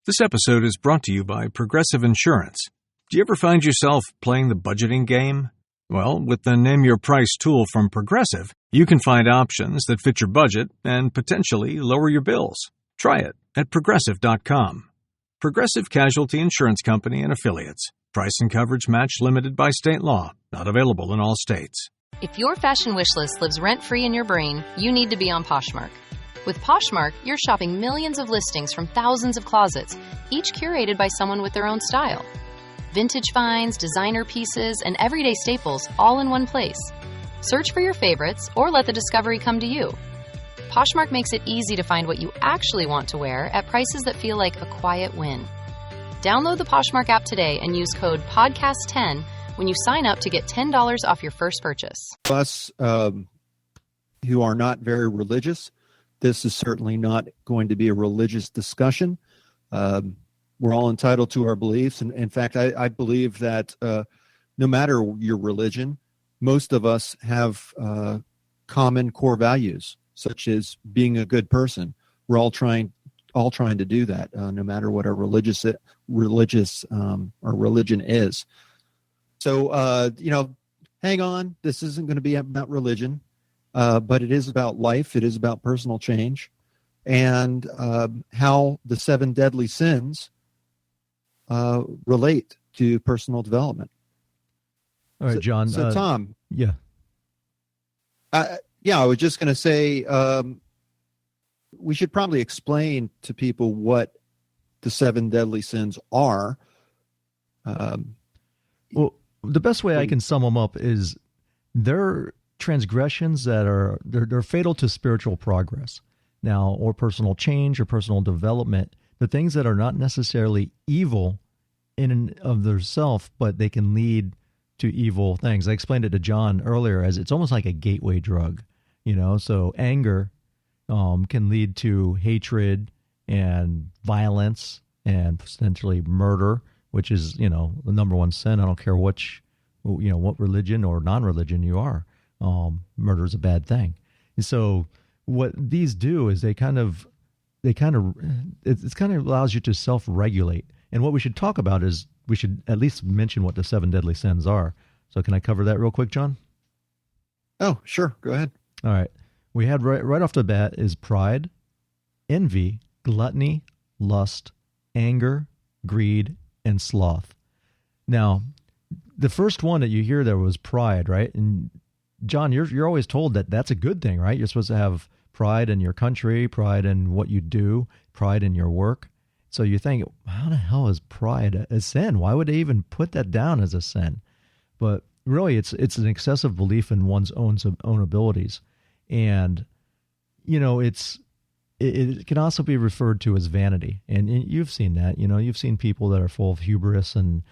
This episode is brought to you by Progressive Insurance. Do you ever find yourself playing the budgeting game? Well, with the Name Your Price tool from Progressive, you can find options that fit your budget and potentially lower your bills. Try it at Progressive.com. Progressive Casualty Insurance Company and Affiliates. Price and coverage match limited by state law. Not available in all states. If your fashion wish list lives rent-free in your brain, you need to be on Poshmark. With Poshmark, you're shopping millions of listings from thousands of closets, each curated by someone with their own style. Vintage finds, designer pieces, and everyday staples all in one place. Search for your favorites or let the discovery come to you. Poshmark makes it easy to find what you actually want to wear at prices that feel like a quiet win. Download the Poshmark app today and use code PODCAST10 when you sign up to get $10 off your first purchase. Us who are not very religious, this is certainly not going to be a religious discussion. We're all entitled to our beliefs. And in fact, I believe that no matter your religion, most of us have common core values, such as being a good person. We're all trying to do that, no matter what our religion is. So, hang on. This isn't going to be about religion. But it is about life. It is about personal change, and how the 7 deadly sins relate to personal development. All right, John. So Tom. Yeah. I was just going to say we should probably explain to people what the 7 deadly sins are. Well, the best way I can sum them up is they're transgressions that are they're fatal to spiritual progress now, or personal change or personal development. The things that are not necessarily evil in and of themselves, but they can lead to evil things. I explained it to John earlier as it's almost like a gateway drug, so anger can lead to hatred and violence and potentially murder, which is, the number one sin. I don't care what religion or non-religion you are. Murder is a bad thing. And so what these do is it kind of allows you to self-regulate. And what we should talk about is we should at least mention what the 7 deadly sins are. So can I cover that real quick, John? Oh, sure. Go ahead. All right. We had right off the bat is pride, envy, gluttony, lust, anger, greed, and sloth. Now, the first one that you hear there was pride, right? And John, you're always told that that's a good thing, right? You're supposed to have pride in your country, pride in what you do, pride in your work. So you think, how the hell is pride a sin? Why would they even put that down as a sin? But really, it's an excessive belief in one's own abilities, and it can also be referred to as vanity. And you've seen that. You've seen people that are full of hubris and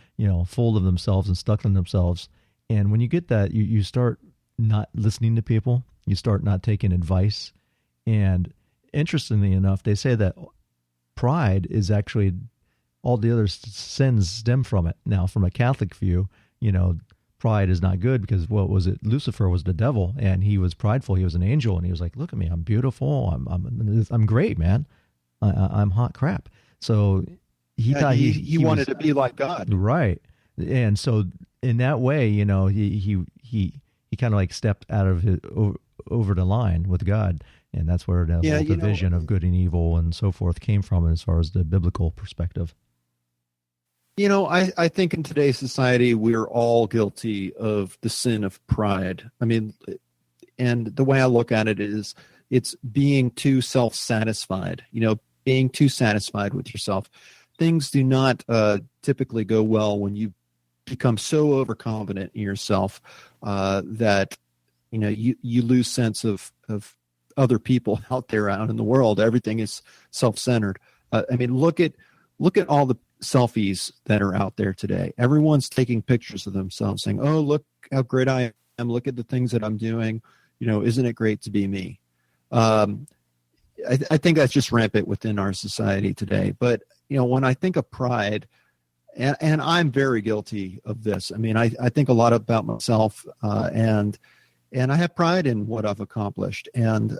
full of themselves and stuck in themselves. And when you get that, you start not listening to people, you start not taking advice. And interestingly enough, they say that pride is actually all the other sins stem from it. Now, from a Catholic view, pride is not good because what was it? Lucifer was the devil, and he was prideful. He was an angel, and he was like, "Look at me, I'm beautiful. I'm great, man. I'm hot crap." So he thought he wanted to be like God, right? And so in that way, he kind of like stepped out of over the line with God, and that's where the whole division of good and evil and so forth came from, as far as the biblical perspective. I think in today's society we're all guilty of the sin of pride. I mean, and the way I look at it is, it's being too self-satisfied. Being too satisfied with yourself. Things do not typically go well when you become so overconfident in yourself that you lose sense of other people out in the world. Everything is self-centered. Look at all the selfies that are out there today. Everyone's taking pictures of themselves saying, "Oh, look how great I am. Look at the things that I'm doing. Isn't it great to be me?" I think that's just rampant within our society today. But when I think of pride, and I'm very guilty of this. I think a lot about myself, and I have pride in what I've accomplished. And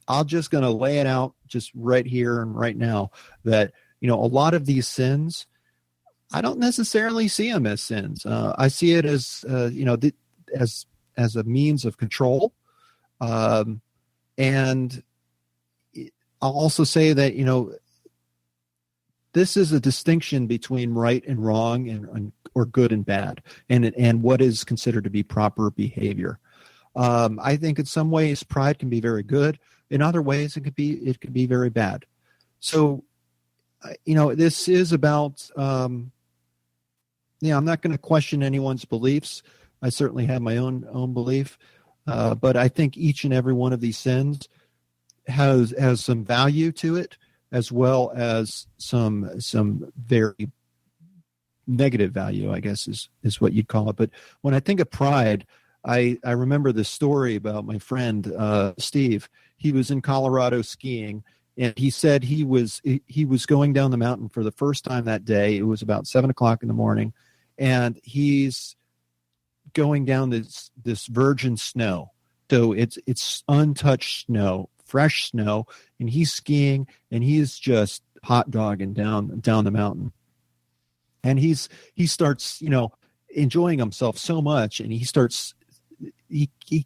I'm just going to lay it out just right here and right now that a lot of these sins, I don't necessarily see them as sins. I see it as, as a means of control. And I'll also say that, this is a distinction between right and wrong or good and bad, and what is considered to be proper behavior. I think in some ways pride can be very good. In other ways, it could be very bad. So, this is about, I'm not going to question anyone's beliefs. I certainly have my own belief, but I think each and every one of these sins has some value to it, as well as some very negative value, I guess is what you'd call it. But when I think of pride, I remember this story about my friend Steve. He was in Colorado skiing, and he said he was going down the mountain for the first time that day. It was about 7:00 in the morning, and he's going down this virgin snow. So it's untouched snow, fresh snow, and he's skiing, and he's just hot dogging down the mountain. And he starts, enjoying himself so much, and he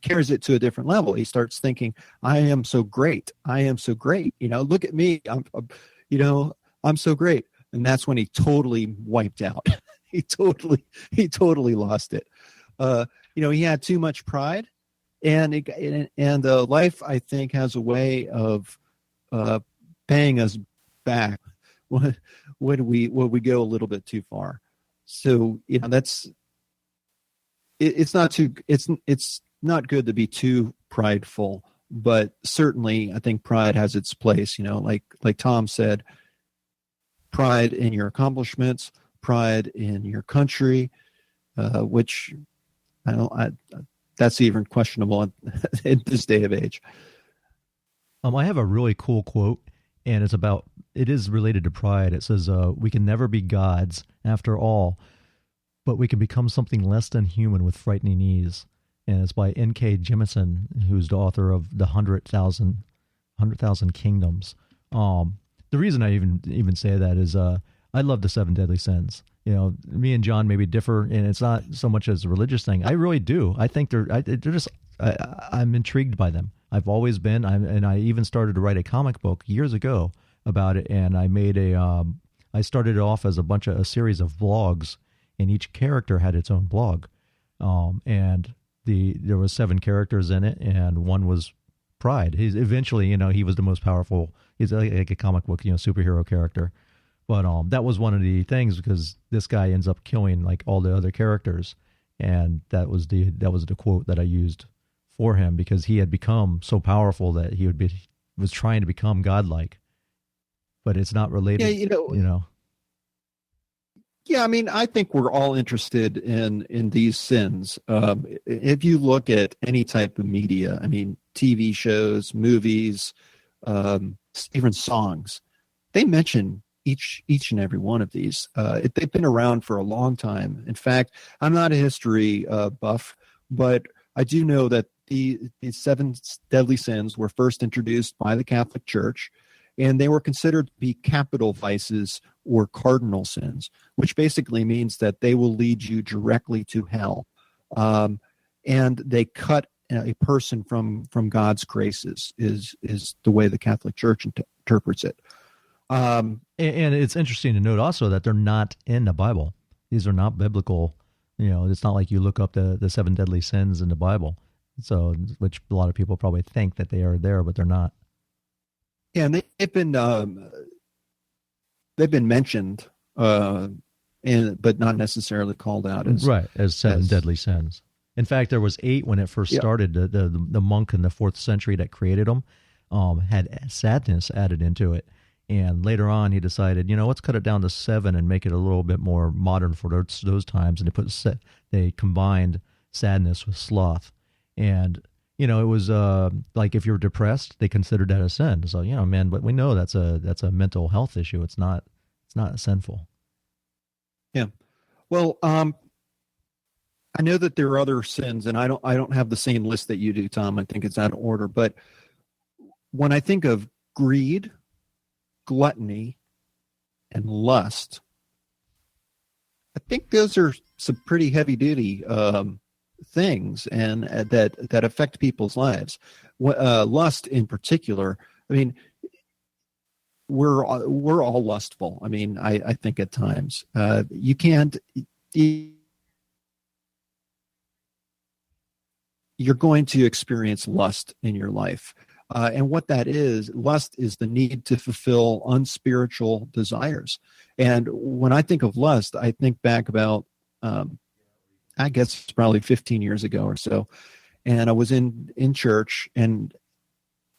carries it to a different level. He starts thinking, I am so great. I am so great. Look at me. I'm so great. And that's when he totally wiped out. he totally lost it. He had too much pride, and life, I think, has a way of paying us back when we go a little bit too far. So it's not good to be too prideful, but certainly I think pride has its place. Like Tom said, pride in your accomplishments, pride in your country, which that's even questionable in this day of age. I have a really cool quote, and it is related to pride. It says, we can never be gods after all, but we can become something less than human with frightening ease. And it's by N.K. Jemisin, who's the author of The 100,000 Kingdoms. The reason I even say that is I love the 7 deadly sins. Me and John maybe differ, and it's not so much as a religious thing. I really do. I think they're just, I'm intrigued by them. I've always been, and I even started to write a comic book years ago about it, and I made I started it off as a series of blogs, and each character had its own blog. And there was 7 characters in it, and one was Pride. He's eventually, he was the most powerful. He's like a comic book, superhero character. But that was one of the things, because this guy ends up killing like all the other characters, and that was the quote that I used for him, because he had become so powerful that he was trying to become godlike. But it's not related. Yeah, Yeah, I mean, I think we're all interested in these sins. If you look at any type of media, I mean, TV shows, movies, even songs, they mention each and every one of these. They've been around for a long time. In fact, I'm not a history buff, but I do know that the 7 deadly sins were first introduced by the Catholic Church, and they were considered to be capital vices or cardinal sins, which basically means that they will lead you directly to hell. And they cut a person from God's graces is the way the Catholic Church interprets it. And it's interesting to note also that they're not in the Bible. These are not biblical. It's not like you look up the 7 deadly sins in the Bible. So, which a lot of people probably think that they are there, but they're not. Yeah, and they've been mentioned, but not necessarily called out as 7 deadly sins. In fact, there was 8 when it first started. The monk in the 4th century that created them had sadness added into it, and later on he decided, let's cut it down to 7 and make it a little bit more modern for those times. And they combined sadness with sloth, and it was like if you're depressed, they considered that a sin. So, but we know that's a mental health issue. It's not sinful. Yeah. Well, I know that there are other sins, and I don't have the same list that you do, Tom. I think it's out of order. But when I think of greed, gluttony, and lust, I think those are some pretty heavy duty things, and that affect people's lives. Lust in particular, I mean, we're all lustful. I mean, I think at times you can't. You're going to experience lust in your life. And what that is, lust is the need to fulfill unspiritual desires. And when I think of lust, I think back about, I guess probably 15 years ago or so. And I was in church, and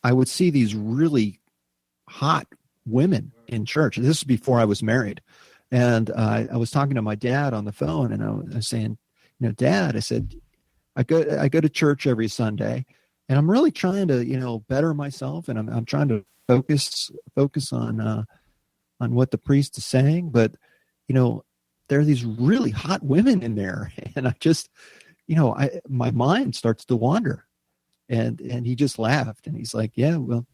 I would see these really hot women in church. This is before I was married. And I was talking to my dad on the phone, and I was saying, Dad, I said, I go to church every Sunday, and I'm really trying to, better myself, and I'm trying to focus on what the priest is saying. But, there are these really hot women in there, and I just, my mind starts to wander. And he just laughed, and he's like, yeah, well,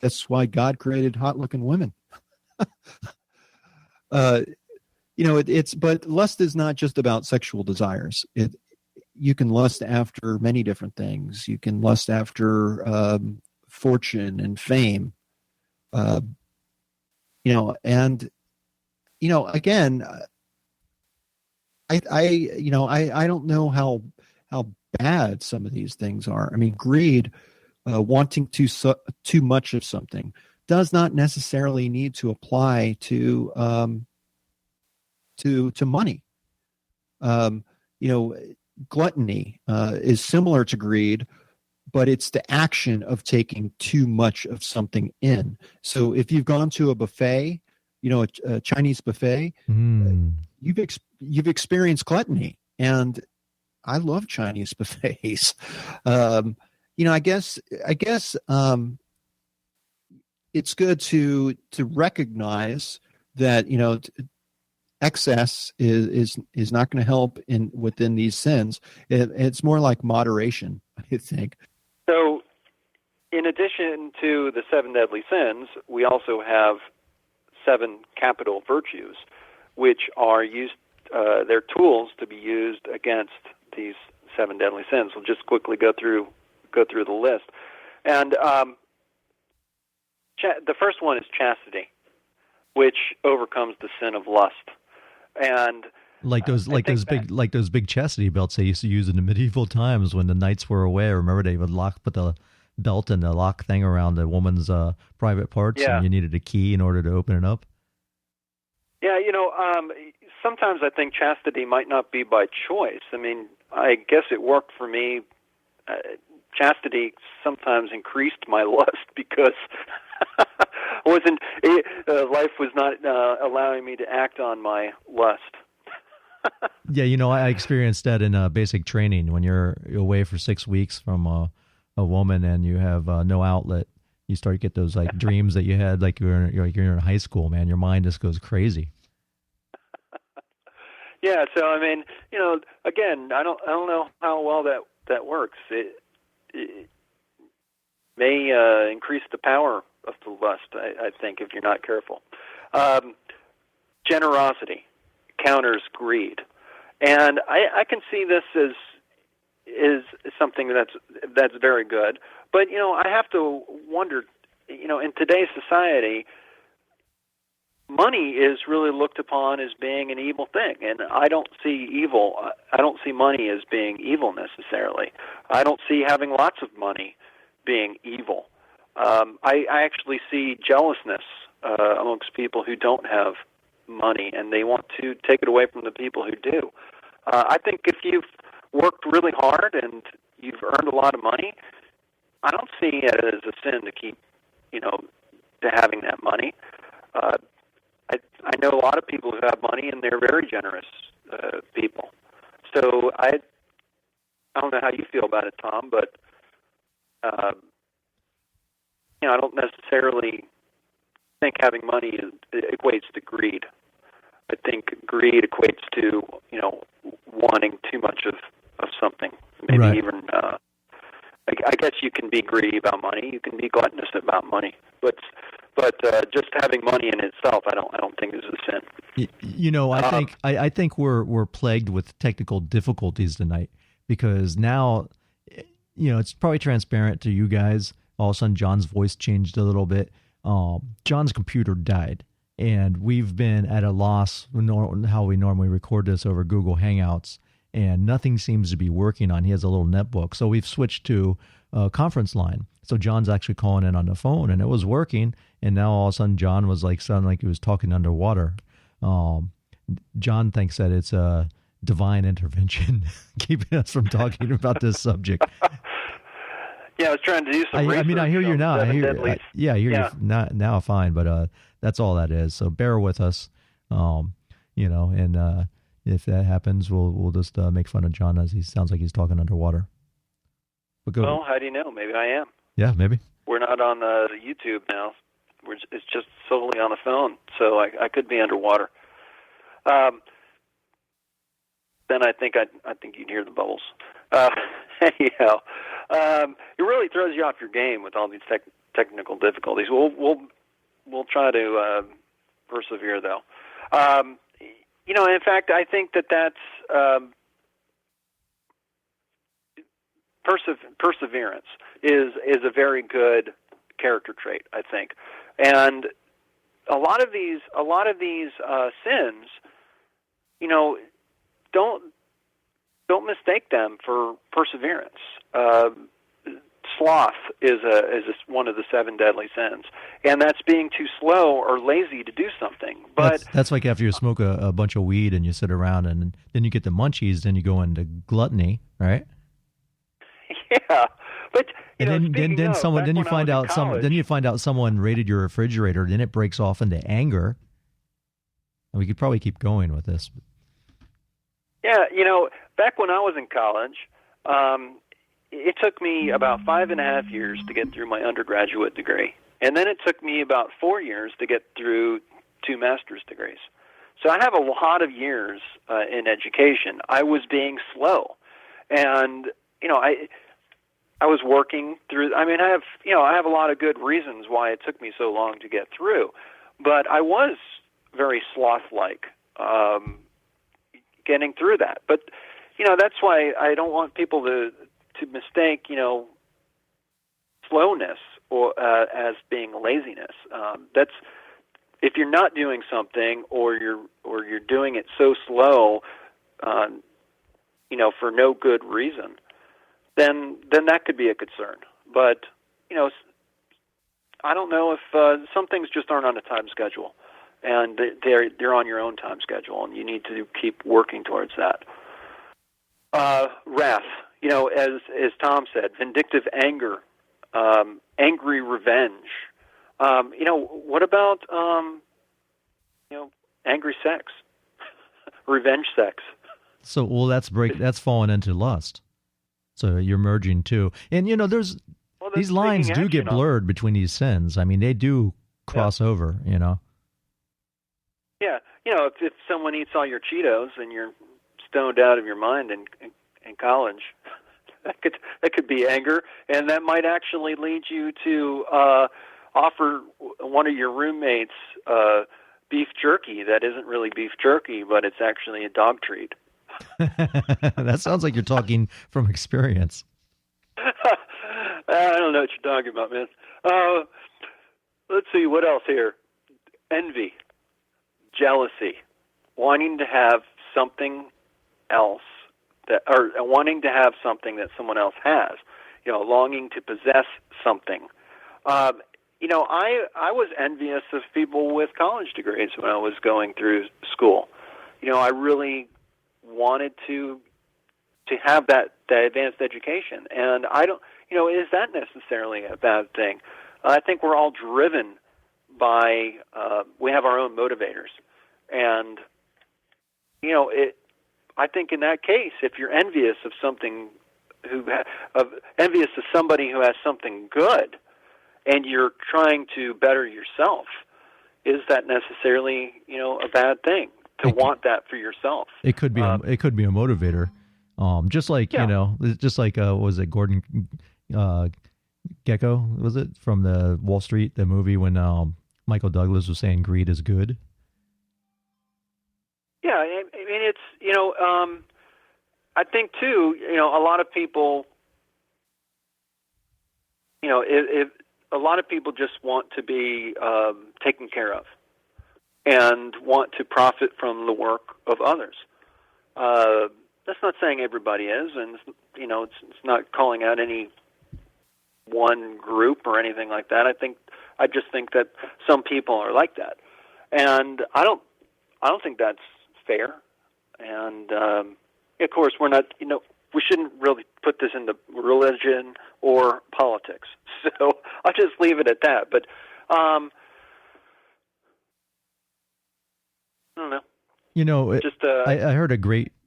that's why God created hot looking women. But lust is not just about sexual desires. You can lust after many different things. You can lust after fortune and fame. Again, I don't know how bad some of these things are. I mean, greed, wanting too much of something, does not necessarily need to apply to money. Gluttony is similar to greed, but it's the action of taking too much of something in. So if you've gone to a buffet, a Chinese buffet, you've experienced gluttony. And I love Chinese buffets. I guess it's good to recognize that, excess is not going to help within these sins. It's more like moderation, I think. So, in addition to the 7 deadly sins, we also have 7 capital virtues, which are used. They're tools to be used against these 7 deadly sins. We'll just quickly go through the list. And the first one is chastity, which overcomes the sin of lust. And like those big chastity belts they used to use in the medieval times when the knights were away. Remember, they would put the belt and the lock thing around the woman's private parts, and you needed a key in order to open it up. Yeah, sometimes I think chastity might not be by choice. I mean, I guess it worked for me. Chastity sometimes increased my lust because life was not allowing me to act on my lust. Yeah, I experienced that in basic training. When you're away for 6 weeks from a woman and you have no outlet, you start to get those dreams that you had like you're in high school. Man, your mind just goes crazy. Yeah, so I mean, again, I don't know how well that works. It may increase the power of the lust, I think, if you're not careful. Generosity counters greed, and I can see this as something that's very good. But I have to wonder, in today's society, money is really looked upon as being an evil thing, and I don't see evil. I don't see money as being evil necessarily. I don't see having lots of money being evil. I actually see jealousness amongst people who don't have money, and they want to take it away from the people who do. I think if you've worked really hard and you've earned a lot of money, I don't see it as a sin to keep, to having that money. I know a lot of people who have money, and they're very generous people. So I don't know how you feel about it, Tom, but I don't necessarily think having money equates to greed. I think greed equates to wanting too much of something. Maybe right. Even I guess you can be greedy about money. You can be gluttonous about money, but But just having money in itself, I don't think is a sin. I think we're plagued with technical difficulties tonight, because now, it's probably transparent to you guys. All of a sudden, John's voice changed a little bit. John's computer died, and we've been at a loss how we normally record this over Google Hangouts, and nothing seems to be working on. He has a little netbook, so we've switched to a conference line. So John's actually calling in on the phone, and it was working. And now all of a sudden, John was sounding like he was talking underwater. John thinks that it's a divine intervention keeping us from talking about this subject. Yeah, I was trying to do some research. I hear you now. I hear you now fine, but that's all that is. So bear with us, and if that happens, we'll just make fun of John as he sounds like he's talking underwater. Well, how do you know? Maybe I am. Yeah, maybe. We're not on the YouTube now. It's just solely on the phone, so I could be underwater. Then I think you'd hear the bubbles. Anyhow, it really throws you off your game with all these technical difficulties. We'll try to persevere, though. In fact, I think that's perseverance is a very good character trait, I think. And a lot of these sins, don't mistake them for perseverance. Sloth is one of the 7 deadly sins, and that's being too slow or lazy to do something. But that's like after you smoke a bunch of weed and you sit around and then you get the munchies, then you go into gluttony, right? Yeah, but then you find out someone raided your refrigerator, then it breaks off into anger. And we could probably keep going with this. Yeah, back when I was in college, it took me about 5.5 years to get through my undergraduate degree, and then it took me about 4 years to get through 2 master's degrees. So I have a lot of years in education. I was being slow, and I was working through. I have a lot of good reasons why it took me so long to get through, but I was very sloth-like getting through that. But that's why I don't want people to mistake slowness or as being laziness. That's if you're not doing something or you're doing it so slow, for no good reason, then that could be a concern. But I don't know if some things just aren't on a time schedule, and they're on your own time schedule, and you need to keep working towards that. Wrath, as Tom said, vindictive anger, angry revenge. What about angry sex, revenge sex? So, that's fallen into lust. So you're merging two, and these lines do get blurred between these sins. I mean, they do cross over. Yeah, if someone eats all your Cheetos and you're stoned out of your mind in college, that could be anger, and that might actually lead you to offer one of your roommates beef jerky that isn't really beef jerky, but it's actually a dog treat. That sounds like you're talking from experience. I don't know what you're talking about, man. Let's see, what else here? Envy, jealousy, wanting to have something else, or wanting to have something that someone else has, longing to possess something. I was envious of people with college degrees when I was going through school. I really wanted to have that advanced education, and I don't. Is that necessarily a bad thing? I think we're all driven by. We have our own motivators, and I think in that case, if you're envious of something, envious of somebody who has something good, and you're trying to better yourself, is that necessarily a bad thing to want that for yourself? It could be. It could be a motivator. Just like was it Gordon Gecko? Was it from the Wall Street the movie when Michael Douglas was saying greed is good. Yeah, I mean, it's, I think too, a lot of people, if a lot of people just want to be taken care of and want to profit from the work of others. That's not saying everybody is, and it's not calling out any one group or anything like that. I just think that some people are like that, and I don't think that's fair. And of course, we're not. We shouldn't really put this into religion or politics. So I'll just leave it at that. But I don't know. Just I heard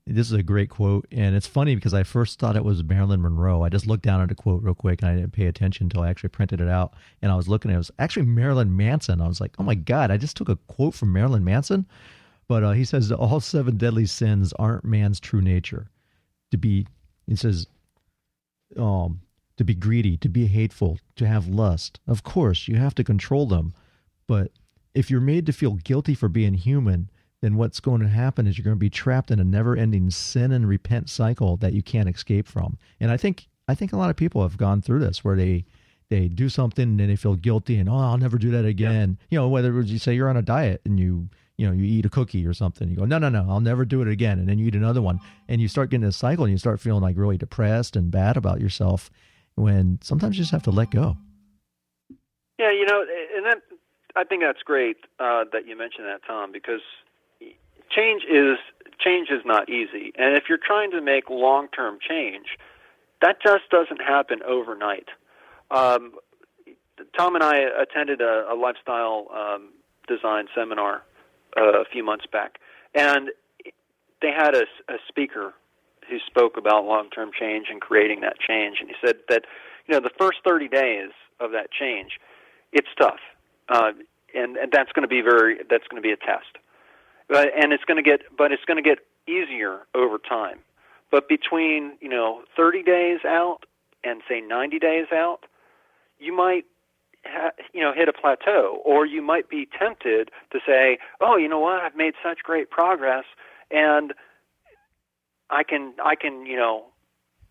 this is a great quote, and it's funny because I first thought it was Marilyn Monroe. I just looked down at the quote real quick, and I didn't pay attention until I actually printed it out. And I was looking at it. It was actually Marilyn Manson. I was like, oh my God, I just took a quote from Marilyn Manson. But he says, all 7 deadly sins aren't man's true nature. To be greedy, to be hateful, to have lust. Of course, you have to control them. But if you're made to feel guilty for being human, then what's going to happen is you're going to be trapped in a never-ending sin and repent cycle that you can't escape from. And I think a lot of people have gone through this where they do something and then they feel guilty and, I'll never do that again. Yeah. Whether you say you're on a diet and you eat a cookie or something, you go, no, I'll never do it again. And then you eat another one and you start getting a cycle and you start feeling like really depressed and bad about yourself when sometimes you just have to let go. Yeah. And that, I think that's great that you mentioned that, Tom, because change is not easy. And if you're trying to make long-term change, that just doesn't happen overnight. Tom and I attended a lifestyle design seminar a few months back, and they had a speaker who spoke about long-term change and creating that change, and he said that the first 30 days of that change, it's tough, and that's going to be a test, and it's going to get easier over time. But between 30 days out and say 90 days out, you might hit a plateau, or you might be tempted to say, "Oh, you know what? I've made such great progress, and I can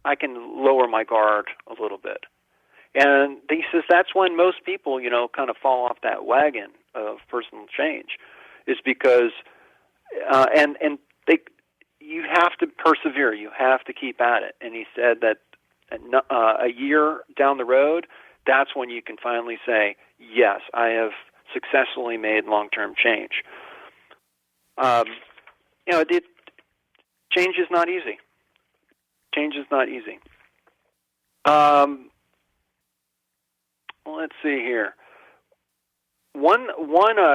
lower my guard a little bit." And he says that's when most people, kind of fall off that wagon of personal change, is because you have to persevere, you have to keep at it. And he said that a year down the road, that's when you can finally say, yes, I have successfully made long-term change. Change is not easy. Change is not easy. Let's see here. One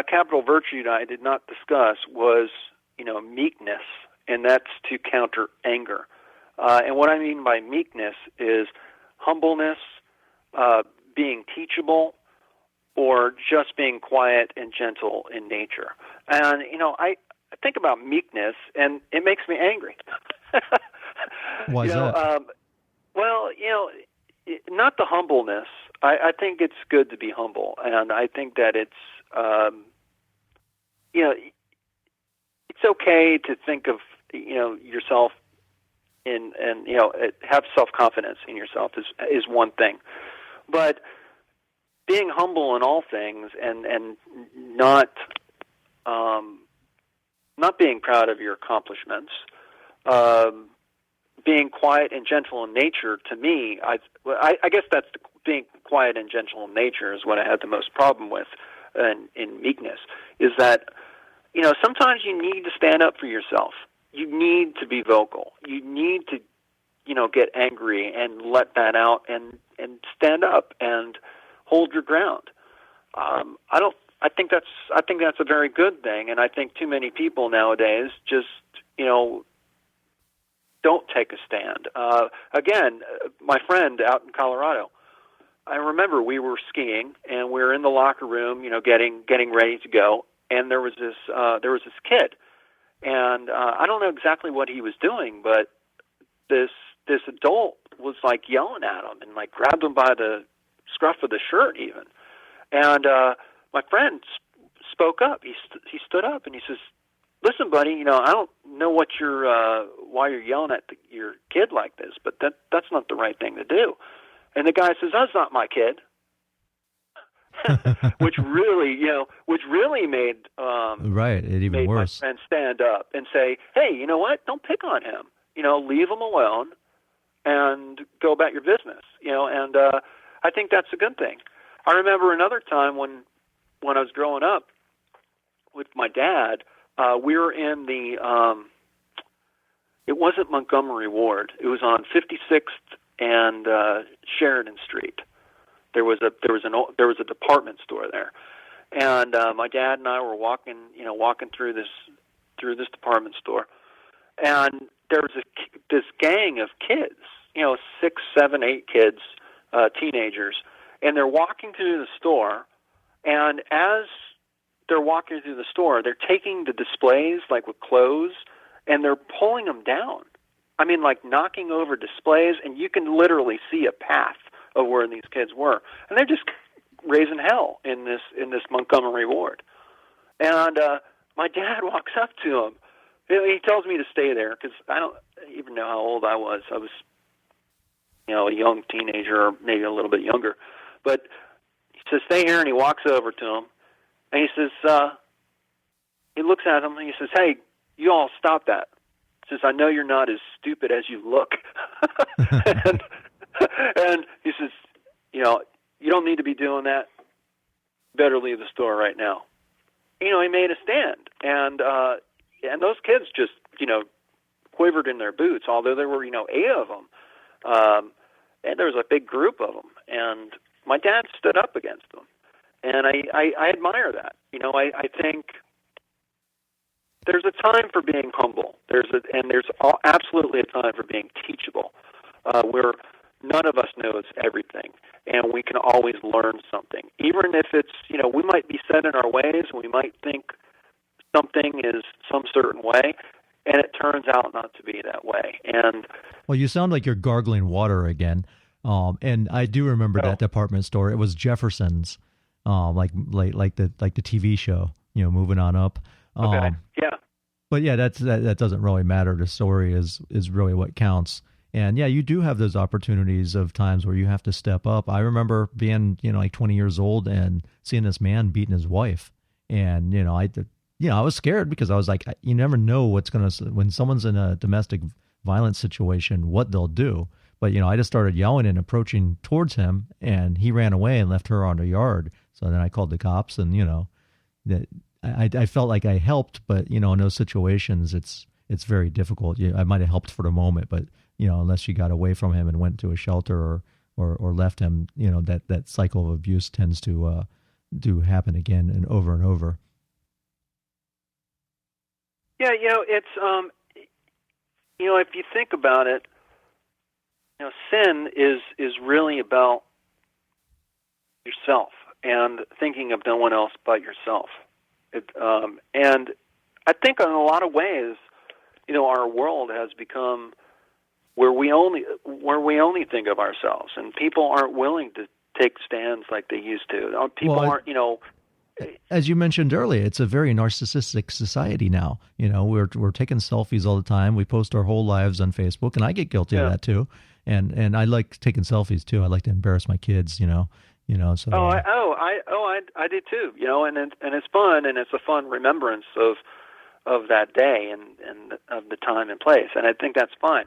capital virtue that I did not discuss was, meekness, and that's to counter anger. And what I mean by meekness is humbleness, being teachable, or just being quiet and gentle in nature. And, I think about meekness, and it makes me angry. Why is that? Well, not the humbleness. I think it's good to be humble, and I think that it's, it's okay to think of, yourself and have self-confidence in yourself is one thing. But being humble in all things and not being proud of your accomplishments, being quiet and gentle in nature, to me, I guess that's being quiet and gentle in nature is what I had the most problem with in meekness, is that, sometimes you need to stand up for yourself. You need to be vocal. You need to, get angry and let that out and stand up and hold your ground. I think that's a very good thing, and I think too many people nowadays just, don't take a stand. Again, my friend out in Colorado, I remember we were skiing and we were in the locker room, getting ready to go, and there was this kid, and I don't know exactly what he was doing, but this adult was like yelling at him and like grabbed him by the scruff of the shirt even, and my friend spoke up. He stood up and he says, "Listen, buddy, I don't know what why you're yelling at your kid like this, but that's not the right thing to do." And the guy says, "That's not my kid," which really made right, it even made worse. my friend stand up and say, "Hey, you know what? Don't pick on him. Leave him alone and go about your business." And I think that's a good thing. I remember another time when I was growing up with my dad. We were in the it wasn't Montgomery Ward. It was on 56th and Sheridan Street. There was a department store there, and my dad and I were walking through this department store, and there was this gang of kids, 6, 7, 8 kids, teenagers, and they're walking through the store, and as they're walking through the store, they're taking the displays like with clothes, and they're pulling them down. I mean, like knocking over displays, and you can literally see a path of where these kids were, and they're just raising hell in this Montgomery Ward. And my dad walks up to him. He tells me to stay there because I don't even know how old I was. I was, a young teenager, or maybe a little bit younger. But he says, "Stay here," and he walks over to him, and he says, he looks at him, and he says, "Hey, you all stop that." He says, "I know you're not as stupid as you look." and he says, "You don't need to be doing that. Better leave the store right now." He made a stand, and those kids just, quivered in their boots, although there were, 8 of them. And there was a big group of them, and my dad stood up against them. And I admire that. I think there's a time for being humble. There's absolutely a time for being teachable, where none of us knows everything, and we can always learn something. Even if it's, we might be set in our ways, and we might think something is some certain way, and it turns out not to be that way. And well, you sound like you're gargling water again. And I do remember that department store. It was Jefferson's, like the TV show, moving on up. Okay. Yeah. But yeah, that doesn't really matter. The story is really what counts. And yeah, you do have those opportunities of times where you have to step up. I remember being, like 20 years old and seeing this man beating his wife. And, I was scared because I was like, you never know when someone's in a domestic violence situation, what they'll do. But, I just started yelling and approaching towards him, and he ran away and left her on the yard. So then I called the cops, and, that I felt like I helped, but, in those situations, it's very difficult. I might have helped for the moment, but, unless you got away from him and went to a shelter or left him, that cycle of abuse tends to happen again and over. Yeah, it's, if you think about it, sin is really about yourself and thinking of no one else but yourself. And I think in a lot of ways, our world has become where we only think of ourselves, and people aren't willing to take stands like they used to. People aren't, As you mentioned earlier, it's a very narcissistic society now. We're taking selfies all the time. We post our whole lives on Facebook, and I get guilty of that too. And I like taking selfies too. I like to embarrass my kids. So. I do too. And it's fun, and it's a fun remembrance of that day and of the time and place. And I think that's fine.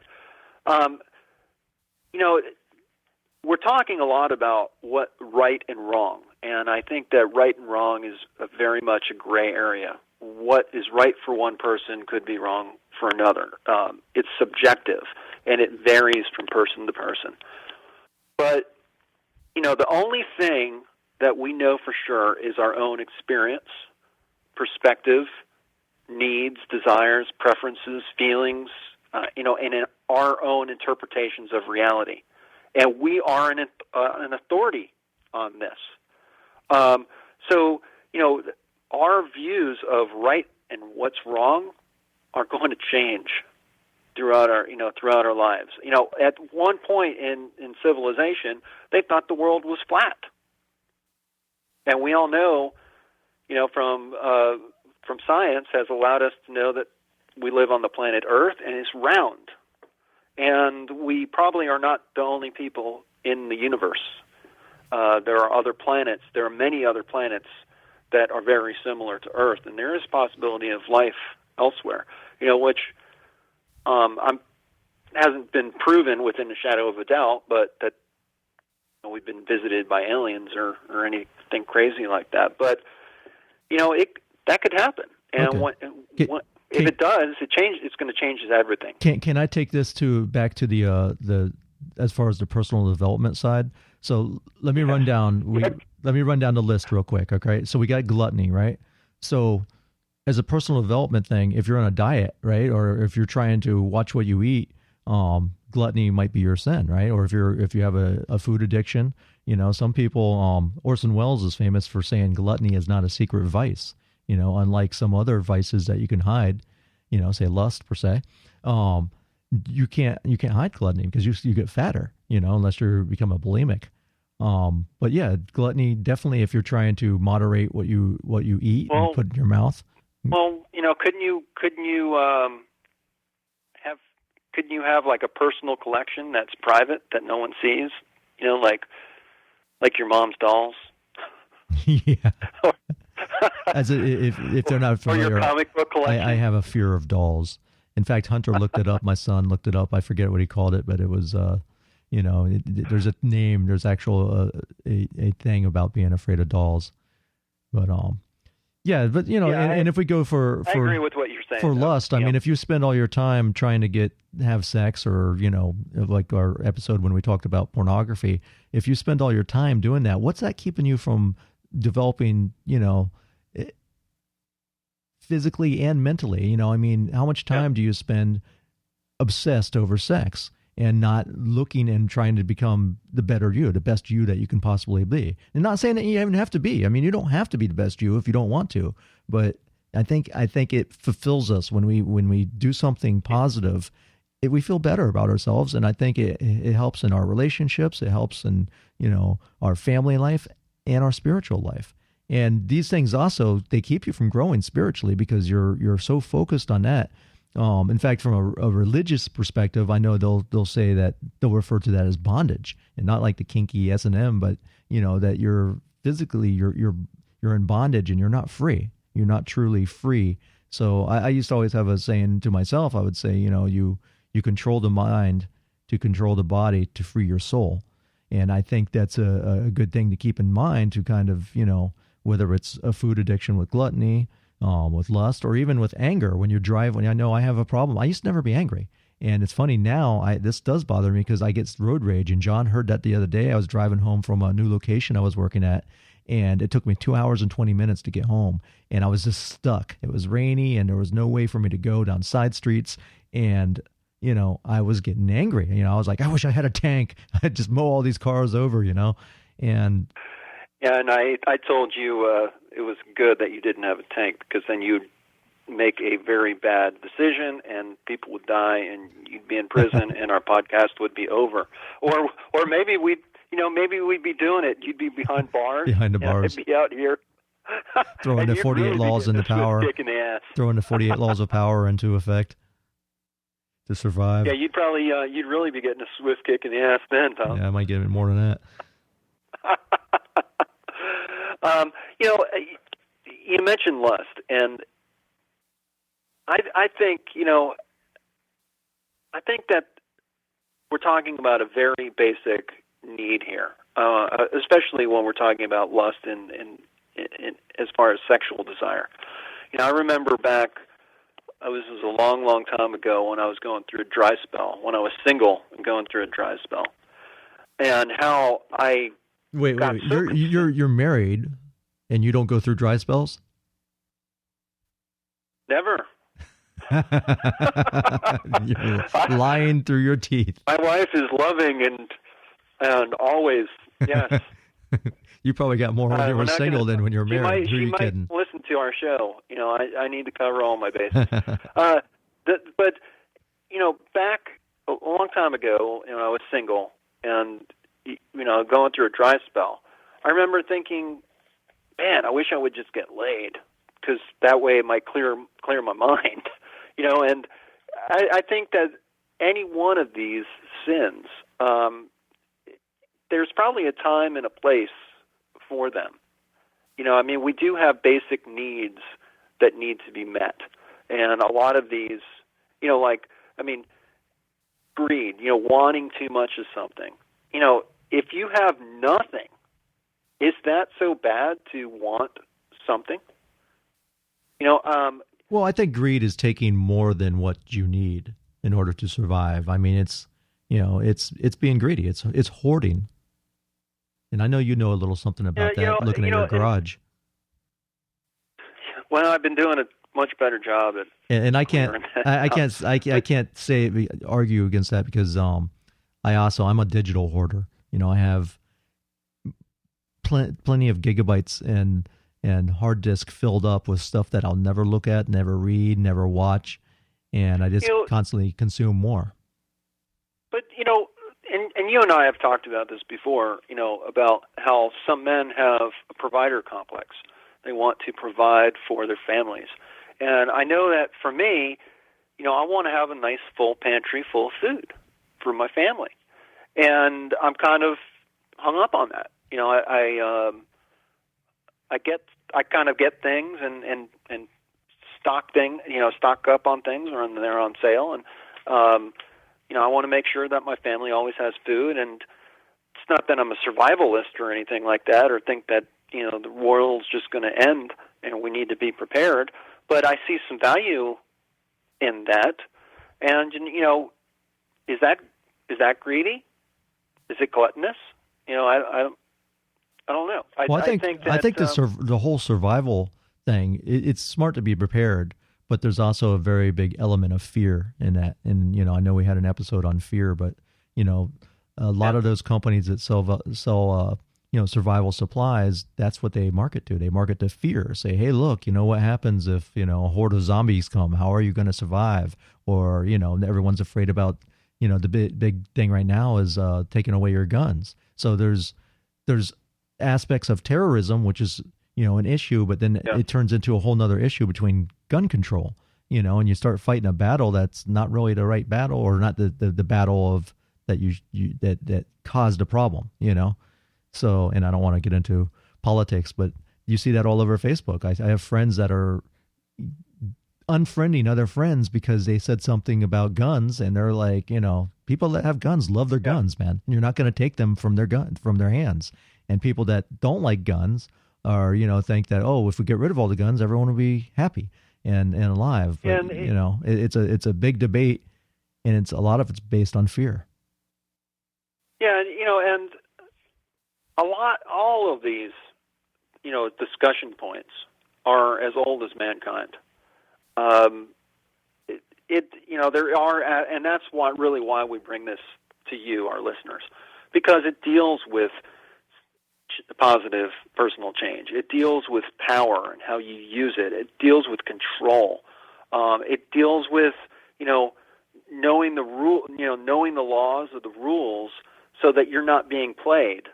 We're talking a lot about what right and wrong, and I think that right and wrong is very much a gray area. What is right for one person could be wrong for another. It's subjective, and it varies from person to person. But, the only thing that we know for sure is our own experience, perspective, needs, desires, preferences, feelings, and in our own interpretations of reality. And we are an authority on this. So, our views of right and what's wrong are going to change throughout our lives. At one point in civilization, they thought the world was flat. And we all know, from science has allowed us to know that we live on the planet Earth and it's round. And we probably are not the only people in the universe. There are other planets. There are many other planets that are very similar to Earth, and there is a possibility of life elsewhere, which hasn't been proven within a shadow of a doubt, but that we've been visited by aliens or anything crazy like that. But, that could happen. And okay. if it does, it's going to change everything. Can I take this back to the as far as the personal development side? So let me run down the list real quick. Okay, so we got gluttony, right? So as a personal development thing, if you're on a diet, right, or if you're trying to watch what you eat, gluttony might be your sin, right? Or if you have a food addiction, some people. Orson Welles is famous for saying gluttony is not a secret vice. Unlike some other vices that you can hide, say lust per se, you can't hide gluttony because you get fatter, unless you become a bulimic. But yeah, gluttony definitely if you're trying to moderate what you eat and put in your mouth. Well, couldn't you have like a personal collection that's private that no one sees? Like your mom's dolls. Yeah. If they're not familiar, or your comic book collection. I have a fear of dolls. In fact, Hunter looked it up. My son looked it up. I forget what he called it, but it was, there's a name. There's actual a thing about being afraid of dolls. But and if we go for I agree with what you're saying. For lust, I mean, if you spend all your time trying to have sex, or like our episode when we talked about pornography, if you spend all your time doing that, what's that keeping you from developing, physically and mentally? How much time do you spend obsessed over sex and not looking and trying to become the better you, the best you that you can possibly be? And not saying that you even have to be. You don't have to be the best you if you don't want to. But I think it fulfills us when we do something positive. We feel better about ourselves, and I think it helps in our relationships. It helps in our family life and our spiritual life. And these things also, they keep you from growing spiritually because you're so focused on that. In fact, from a religious perspective, I know they'll say that they'll refer to that as bondage, and not like the kinky S&M, but that you're physically you're in bondage and you're not free. You're not truly free. So I used to always have a saying to myself. I would say, you control the mind to control the body to free your soul. And I think that's a good thing to keep in mind to kind of, whether it's a food addiction with gluttony, with lust, or even with anger. When you drive, when I know I have a problem, I used to never be angry. And it's funny now, this does bother me because I get road rage. And John heard that the other day. I was driving home from a new location I was working at, and it took me 2 hours and 20 minutes to get home. And I was just stuck. It was rainy, and there was no way for me to go down side streets. And I was getting angry. I was like, I wish I had a tank. I'd just mow all these cars over, and yeah, and I told you it was good that you didn't have a tank, because then you'd make a very bad decision and people would die and you'd be in prison and our podcast would be over. Or maybe we'd be doing it. You'd be behind bars. Behind the bars. I'd be out here throwing the 48 really laws into power. Kick in the ass. Throwing the 48 laws of power into effect to survive. Yeah, you'd probably you'd really be getting a swift kick in the ass then, Tom. Yeah, I might get it more than that. You mentioned lust, and I think that we're talking about a very basic need here, especially when we're talking about lust in as far as sexual desire. I remember back, this was a long, long time ago when I was going through a dry spell, when I was single and going through a dry spell, and how I wait, you're married and you don't go through dry spells? Never. You're lying through your teeth. My wife is loving and always, yes. You probably got more when you were single than when you were married. She might listen to our show. I need to cover all my bases. But back a long time ago, I was single and going through a dry spell. I remember thinking, man, I wish I would just get laid, because that way it might clear my mind, And I think that any one of these sins, there's probably a time and a place for them. We do have basic needs that need to be met, and a lot of these, greed, wanting too much of something. If you have nothing, is that so bad to want something? Well, I think greed is taking more than what you need in order to survive. It's being greedy. It's hoarding. And I know you know a little something about that, looking at your garage. Well, I've been doing a much better job at. And I can't argue against that, because I'm a digital hoarder. I have plenty of gigabytes and hard disk filled up with stuff that I'll never look at, never read, never watch, and I just constantly consume more. But and you and I have talked about this before, about how some men have a provider complex. They want to provide for their families. And I know that for me, I want to have a nice full pantry full of food for my family. And I'm kind of hung up on that. I kind of get things and stock up on things when they're on sale, and I want to make sure that my family always has food. And it's not that I'm a survivalist or anything like that, or think that the world's just going to end and we need to be prepared. But I see some value in that, and is that greedy? Is it gluttonous? I don't know. I think the whole survival thing, it's smart to be prepared, but there's also a very big element of fear in that. And, I know we had an episode on fear, but, a lot of those companies that sell survival supplies, that's what they market to. They market to fear. Say, hey, look, what happens if, a horde of zombies come? How are you going to survive? Or, everyone's afraid about, the big thing right now is taking away your guns. So there's aspects of terrorism, which is, an issue, but then it turns into a whole nother issue between gun control, and you start fighting a battle that's not really the right battle, or not the battle of that caused a problem, So, and I don't want to get into politics, but you see that all over Facebook. I have friends that are unfriending other friends because they said something about guns, and they're like, people that have guns love their guns, man. You're not going to take them from their hands. And people that don't like guns are, think that, if we get rid of all the guns, everyone will be happy and alive. But, it's a big debate, and a lot of it's based on fear. Yeah, and all of these, discussion points are as old as mankind. There are, and that's why we bring this to you, our listeners, because it deals with positive personal change. It deals with power and how you use it. It deals with control. It deals with, knowing the rule, knowing the laws of the rules, so that you're not being played.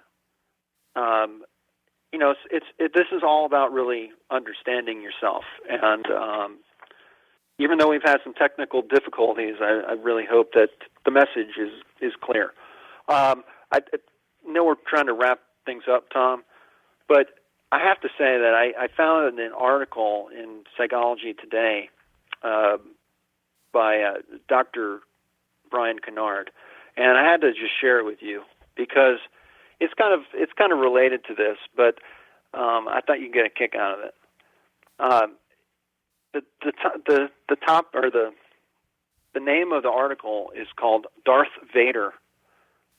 This is all about really understanding yourself. And even though we've had some technical difficulties, I really hope that the message is clear. I know we're trying to wrap things up, Tom, but I have to say that I found an article in Psychology Today by Dr. Brian Kennard, and I had to just share it with you because it's kind of related to this, but I thought you'd get a kick out of it. The top, or the name of the article is called Darth Vader: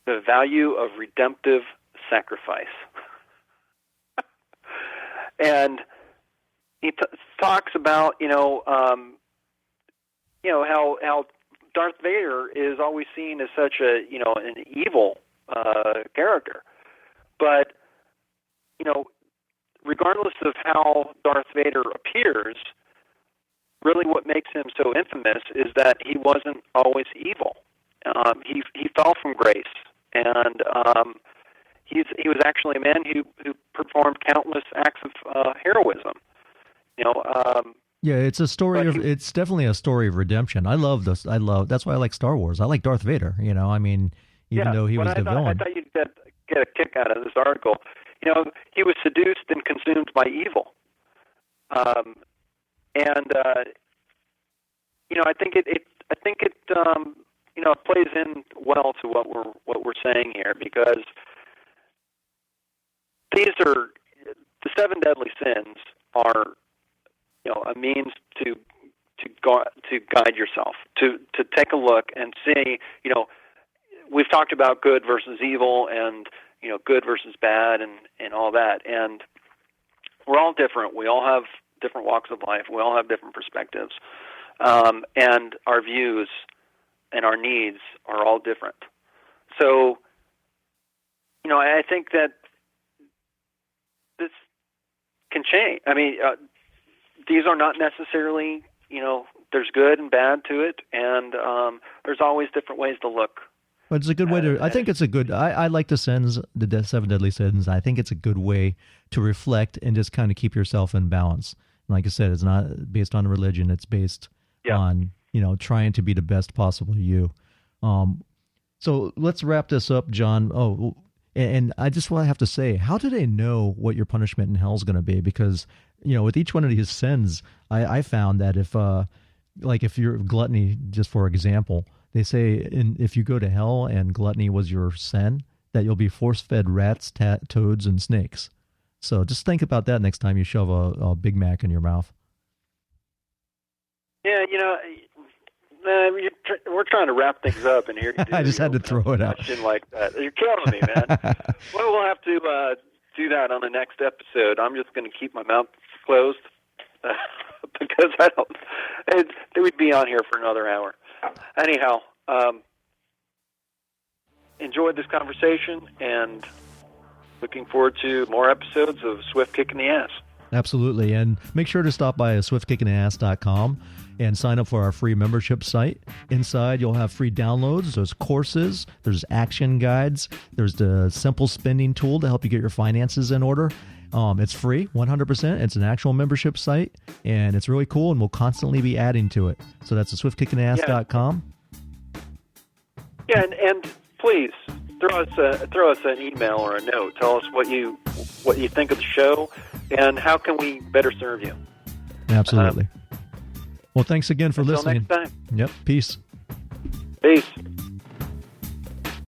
The Value of Redemptive Sacrifice. And he talks about how Darth Vader is always seen as such an evil character, but regardless of how Darth Vader appears, really what makes him so infamous is that he wasn't always evil. He fell from grace, and he was actually a man who performed countless acts Yeah, it's a story it's definitely a story of redemption. I love this. That's why I like Star Wars. I like Darth Vader, I mean, even though he was the villain. I thought you'd get a kick out of this article. He was seduced and consumed by evil. I think it plays in well to what we're saying here, because these are the 7 deadly sins are a means to guide yourself, to take a look and see. We've talked about good versus evil, and good versus bad, and all that, and we're all different. We all have different walks of life. We all have different perspectives, and our views and our needs are all different. So, I think that this can change. I mean, these are not necessarily, there's good and bad to it, and there's always different ways to look. But it's a good way to. I think it's a good. I like the 7 deadly sins. I think it's a good way to reflect and just kind of keep yourself in balance. Like I said, it's not based on religion. It's based on trying to be the best possible you. So let's wrap this up, John. Oh, and I just want to have to say, how do they know what your punishment in hell is going to be? Because with each one of these sins, I found that if you're gluttony, just for example. They say if you go to hell and gluttony was your sin, that you'll be force-fed rats, toads, and snakes. So just think about that next time you shove a Big Mac in your mouth. Yeah, we're trying to wrap things up, and here I just had to throw it out. Like that. You're killing me, man. Well, we'll have to do that on the next episode. I'm just going to keep my mouth closed because we'd be on here for another hour. Anyhow, enjoyed this conversation, and looking forward to more episodes of Swift Kicking the Ass. Absolutely. And make sure to stop by swiftkickingtheass.com and sign up for our free membership site. Inside, you'll have free downloads. There's courses. There's action guides. There's the simple spending tool to help you get your finances in order. It's free, 100%. It's an actual membership site, and it's really cool, and we'll constantly be adding to it. So that's at swiftkickingtheass.com. Yeah, and please throw us an email or a note. Tell us what you think of the show, and how can we better serve you. Absolutely. Well, thanks again for listening. Until next time. Yep. Peace. Peace.